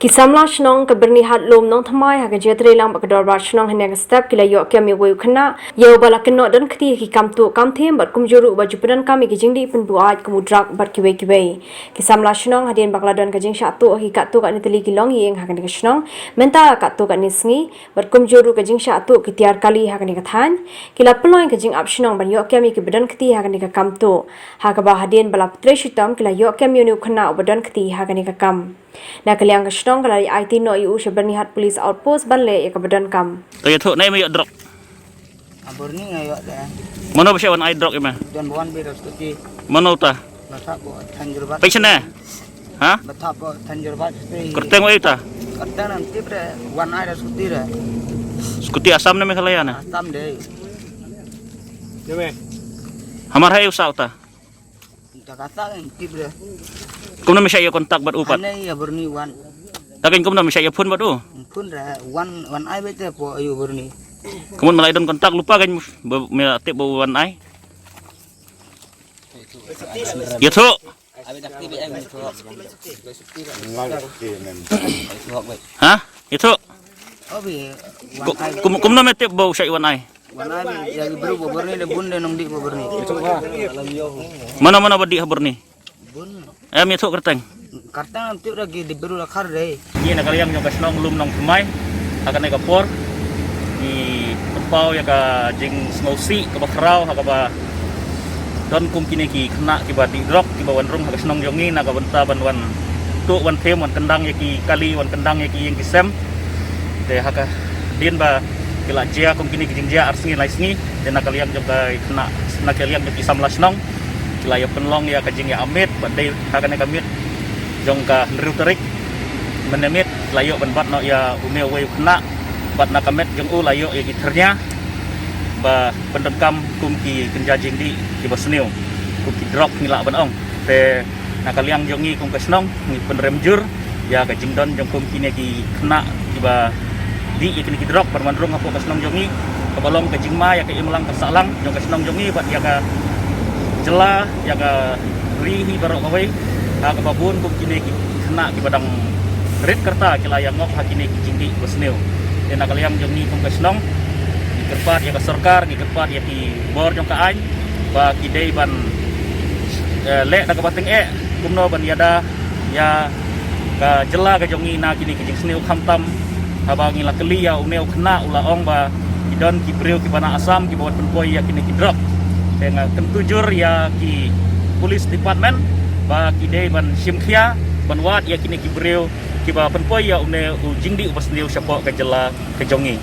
Kisamla shnong ke bernihat lom nong thamai ha ke jetre lang bakdor bar shnong hene ke step kila yo kem yo khna yo bala kenno dan khti ki kam tu kam them bat kum juru ba jupudan kam ki jingdi pun buat kemudrak bat kiwe kisamla shnong hadin bakla don ke jing sha tu hi ka tu ka ni teli ki long yeng ha ke shnong menta ka tu ka ni sngi bat kum juru ke jing sha tu ki tiar kali ha ke ni than kila ploin ke jing ap shnong ban yo kem ki bedan khti ha ke ni kam tu ha ka ba hadin bala putre shitam kila yo kem yo ni khna obadan khti ha ke ni kam na kaliang kesnong kalai IT no yu bernihat police outpost banle ya kebadan kam. Kaya tu naik mayok drop. Abor ni ngayo dah. Mana pasal wan I drop ima? Dan buan biras kuti. Mana ta? Batak bo tanjur bat. Pasal na? Ha? Batak bo tanjur bat. Kerteng wa ta? Kerteng nanti bre wan ai ras kuti bre. Skuti asam na me kalayana. Asam deh. Jeme. Hamar hay usaw ta. Tak kata nanti bre. Kum na me siya kontak bat upat. Anai abor ni wan. Takin kum na me siya phone bat u. Pun bre wan ai bete po ayu abor ni. Kumun malay don kontak lupa kan me tip bo wan ai. Ya tu. Ha? Itu. Obi wan ai. Kum na me tip bo siya wan ai. Wan ai jadi bro abor ni le bun de nong di abor ni. Mana badi habur ni? Bun. Mi tu kerteng. Kerteng nanti lagi diberi lakar deh. Ini nak kalian yang kasnong lum nong kemai akan naik kapor di tempau ya ka jing snowsi ke bakrau ha ba don kum kini ki kena ki ba di drop ki ba wan rung ha kasnong jongi nak benta ban wan tu wan them wan kendang ya ki kali wan kendang ya ki yang kisem de ha ka din ba kila jia kum kini ki jing jia arsingi laisngi dan nak kalian juga kena nak kalian ki sam lasnong kila ya penlong ya ka jing ya amit ba dei ha ka nak amit jong ka nru terik menemit layo ban bat no ya umeu we kena bat na kamet jong u layo ya giternya ba pendekam kum ki kenjajing di bosneu kum ki drop ngila ban ong te na kaliang jongi kum kasnong ni penrem jur ya ka jingdon jong kum kini ki kena ba di ya kini ki drop permandrung hapo kasnong jongi ka balong ka jingma ya ka imlang ka salang jong kasnong jongi bat ya ka jela ya ka rihi barok kawai ka babun kum kini ki kena ki badang red kerta kila yang ngok hakini ki jingdi bosneu dan nak kalian jom ni kum kasnong di kerpat ya ka sarkar di kerpat ya ki bor jong ka ain ba ki dei ban le da ka bating kum no ban yada ya ka jela ka jongi na kini ki jing sneu khamtam habangi la keli ya umeu kena ula ong ba ki don ki breu ki bana asam ki bawat penpoi ya kini ki drop dengan kentujur ya ki police department ba ki dei ban simkhia ban wat ya kini ki breu ki ba penpoi ya une u jingdi ubas liu siapa ke jela ke jongi